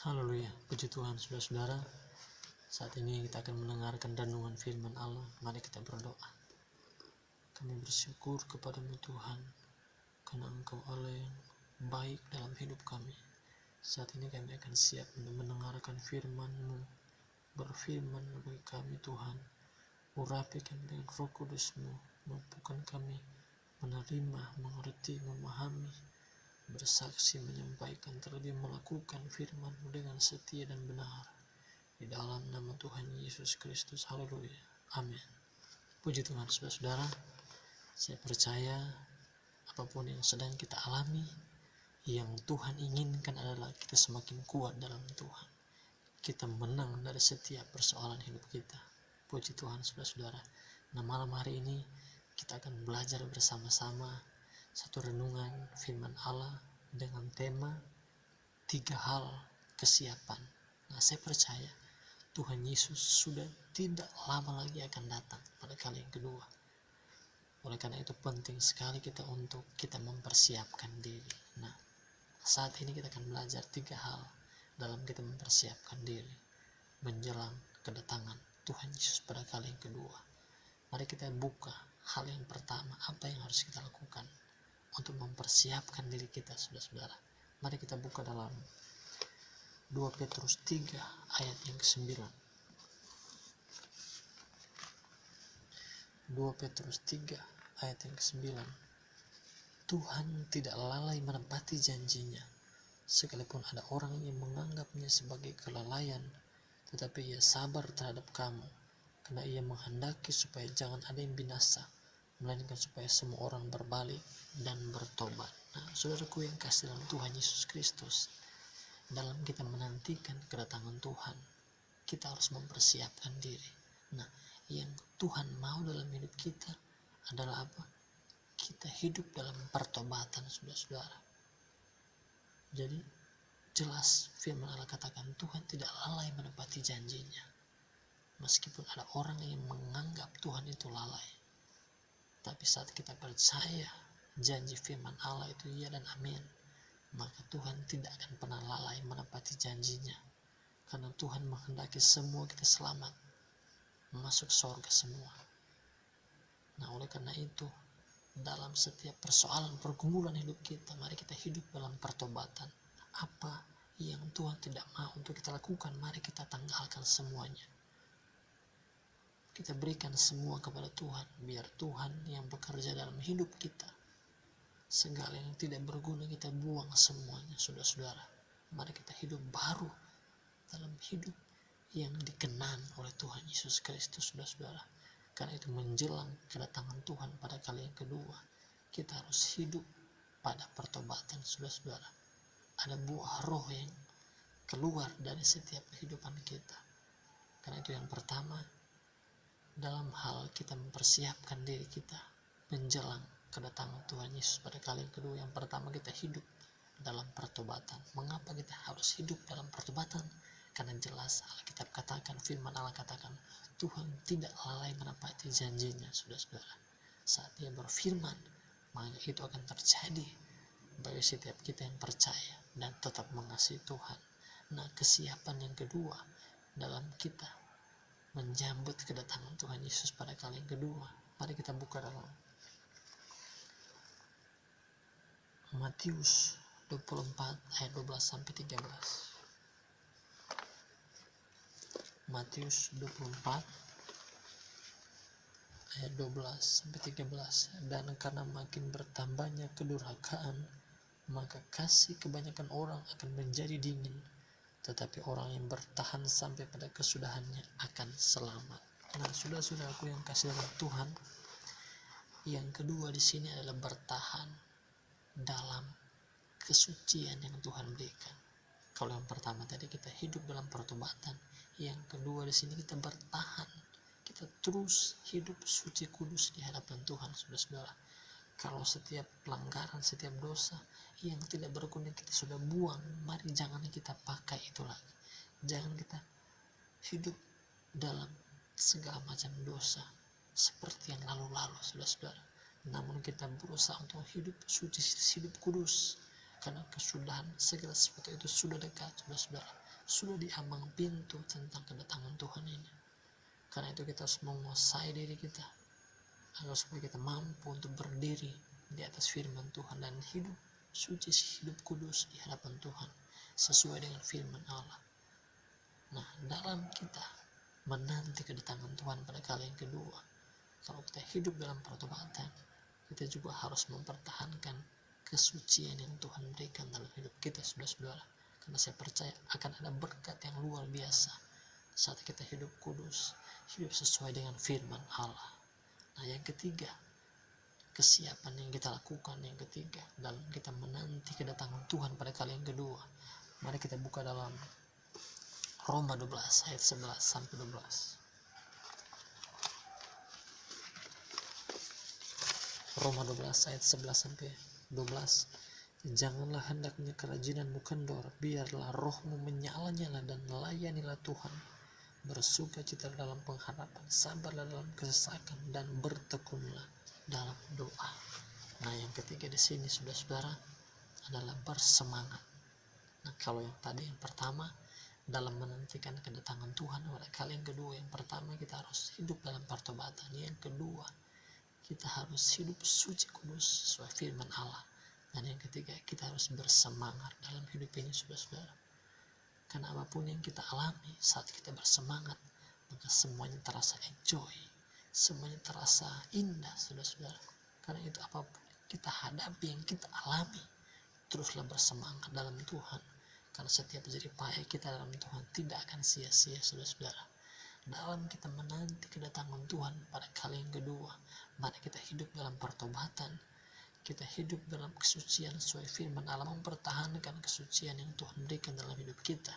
Haleluya, puji Tuhan saudara-saudara. Saat ini kita akan mendengarkan renungan firman Allah. Mari kita berdoa. Kami bersyukur kepadamu Tuhan, karena Engkau Allah yang baik dalam hidup kami. Saat ini kami akan siap untuk mendengarkan firman-Mu. Berfirman bagi kami Tuhan, urapi kami dengan Roh Kudus-Mu, mampukan kami menerima, mengerti, memahami, bersaksi, menyampaikan, terlebih melakukan firman-Mu dengan setia dan benar. Di dalam nama Tuhan Yesus Kristus, haleluya, amin. Puji Tuhan saudara-saudara, saya percaya apapun yang sedang kita alami, yang Tuhan inginkan adalah kita semakin kuat dalam Tuhan. Kita menang dari setiap persoalan hidup kita. Puji Tuhan saudara-saudara. Nah, malam hari ini kita akan belajar bersama-sama satu renungan firman Allah dengan tema 3 hal kesiapan. Nah, saya percaya Tuhan Yesus sudah tidak lama lagi akan datang pada kali yang kedua. Oleh karena itu penting sekali untuk kita mempersiapkan diri. Nah, saat ini kita akan belajar 3 hal dalam kita mempersiapkan diri menjelang kedatangan Tuhan Yesus pada kali yang kedua. Mari kita buka hal yang pertama, apa yang harus kita lakukan untuk mempersiapkan diri kita, saudara-saudara. Mari kita buka dalam 2 Petrus 3 ayat yang ke-9. 2 Petrus 3 ayat yang ke-9. Tuhan tidak lalai menepati janjinya, sekalipun ada orang yang menganggapnya sebagai kelalaian, tetapi ia sabar terhadap kamu, karena ia menghendaki supaya jangan ada yang binasa, melainkan supaya semua orang berbalik dan bertobat. Nah, saudaraku yang kasih dalam Tuhan Yesus Kristus, dalam kita menantikan kedatangan Tuhan, kita harus mempersiapkan diri. Nah, yang Tuhan mau dalam hidup kita adalah apa? Kita hidup dalam pertobatan, saudara-saudara. Jadi jelas firman Allah katakan Tuhan tidak lalai menepati janjinya. Meskipun ada orang yang menganggap Tuhan itu lalai, tapi saat kita percaya janji firman Allah itu iya dan amin, maka Tuhan tidak akan pernah lalai menepati janjinya. Karena Tuhan menghendaki semua kita selamat, masuk surga semua. Nah, oleh karena itu, dalam setiap persoalan pergumulan hidup kita, mari kita hidup dalam pertobatan. Apa yang Tuhan tidak mau untuk kita lakukan, mari kita tanggalkan semuanya. Kita berikan semua kepada Tuhan, biar Tuhan yang bekerja dalam hidup kita. Segala yang tidak berguna kita buang semuanya, saudara-saudara. Mari kita hidup baru dalam hidup yang dikenan oleh Tuhan Yesus Kristus, saudara-saudara. Karena itu menjelang kedatangan Tuhan pada kali yang kedua, kita harus hidup pada pertobatan, saudara-saudara. Ada buah roh yang keluar dari setiap kehidupan kita. Karena itu yang pertama, dalam hal kita mempersiapkan diri kita menjelang kedatangan Tuhan Yesus pada kali yang kedua, yang pertama kita hidup dalam pertobatan. Mengapa kita harus hidup dalam pertobatan? Karena jelas Alkitab katakan, firman Allah katakan, Tuhan tidak lalai menepati janjinya, saudara-saudara. Saat dia berfirman, maka itu akan terjadi bagi setiap kita yang percaya dan tetap mengasihi Tuhan. Nah, kesiapan yang kedua dalam kita menjambut kedatangan Tuhan Yesus pada kali yang kedua, mari kita buka dalam Matius 24 ayat 12 sampai 13. Matius 24 ayat 12 sampai 13. Dan karena makin bertambahnya kedurhakaan, maka kasih kebanyakan orang akan menjadi dingin, tetapi orang yang bertahan sampai pada kesudahannya akan selamat. Nah, saudara-saudaraku yang kasih dalam Tuhan, yang kedua di sini adalah bertahan dalam kesucian yang Tuhan berikan. Kalau yang pertama tadi kita hidup dalam pertobatan, yang kedua di sini kita bertahan, kita terus hidup suci kudus di hadapan Tuhan, saudara-saudara. Kalau setiap pelanggaran, setiap dosa yang tidak berguna kita sudah buang, mari jangan kita pakai itu lagi. Jangan kita hidup dalam segala macam dosa seperti yang lalu-lalu, saudara-saudara. Namun kita berusaha untuk hidup suci, hidup kudus, karena kesudahan segala sesuatu itu sudah dekat, saudara-saudara. sudah di ambang pintu tentang kedatangan Tuhan ini. Karena itu kita harus menguasai diri kita agar supaya kita mampu untuk berdiri di atas firman Tuhan dan hidup suci, hidup kudus di hadapan Tuhan sesuai dengan firman Allah. Nah, dalam kita menanti kedatangan Tuhan pada kali yang kedua, kalau kita hidup dalam pertobatan, kita juga harus mempertahankan kesucian yang Tuhan berikan dalam hidup kita, saudara-saudara. Karena saya percaya akan ada berkat yang luar biasa saat kita hidup kudus, hidup sesuai dengan firman Allah. Nah, yang ketiga, kesiapan yang kita lakukan yang ketiga dalam kita menanti kedatangan Tuhan pada kali yang kedua. Mari kita buka dalam Roma 12 ayat 11 sampai 12. Roma 12 ayat 11 sampai 12. Janganlah hendaknya kerajinanmu kendor, biarlah rohmu menyala-nyala dan layanilah Tuhan. Bersukacita dalam pengharapan, sabarlah dalam kesesakan, dan bertekunlah dalam doa. Nah, yang ketiga di sini, saudara-saudara, adalah bersemangat. Nah, kalau yang tadi yang pertama dalam menantikan kedatangan Tuhan, pada kali yang kedua, yang pertama kita harus hidup dalam pertobatan, yang kedua kita harus hidup suci kudus sesuai firman Allah, dan yang ketiga kita harus bersemangat dalam hidup ini, saudara-saudara. Karena apapun yang kita alami saat kita bersemangat, maka semuanya terasa enjoy, semuanya terasa indah, saudara-saudara. Karena itu apapun yang kita hadapi, yang kita alami, teruslah bersemangat dalam Tuhan. Karena setiap jerih payah kita dalam Tuhan tidak akan sia-sia, saudara-saudara. Dalam kita menanti kedatangan Tuhan pada kali yang kedua, mari kita hidup dalam pertobatan. Kita hidup dalam kesucian sesuai firman Allah, mempertahankan kesucian yang Tuhan berikan dalam hidup kita.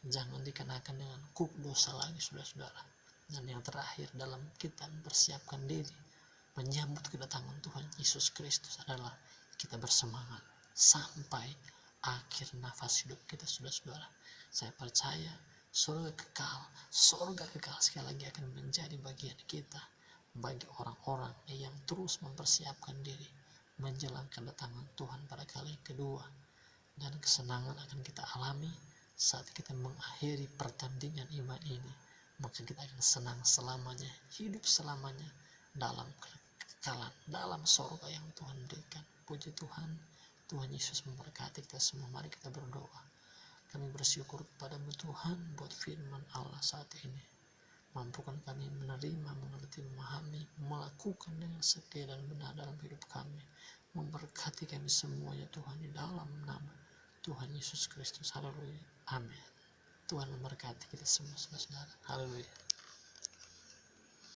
Jangan dikenakan dengan kuk dosa lagi, saudara-saudara. Dan yang terakhir, dalam kita mempersiapkan diri menyambut kedatangan Tuhan Yesus Kristus adalah kita bersemangat sampai akhir nafas hidup kita, saudara-saudara. Saya percaya surga kekal sekali lagi akan menjadi bagian kita bagi orang-orang yang terus mempersiapkan diri menjelang kedatangan Tuhan pada kali kedua. Dan kesenangan akan kita alami saat kita mengakhiri pertandingan iman ini. Maka kita akan senang selamanya, hidup selamanya dalam kekekalan, dalam surga yang Tuhan berikan. Puji Tuhan, Tuhan Yesus memberkati kita semua. Mari kita berdoa. Kami bersyukur kepada-Mu Tuhan buat firman Allah saat ini. Mampukan kami menerima, mengerti, memahami, melakukan dengan setia dan benar dalam hidup kami. Memberkati kami semuanya Tuhan, di dalam nama Tuhan Yesus Kristus. Haleluya. Amin. Tuhan memberkati kita semua, saudara. Haleluya.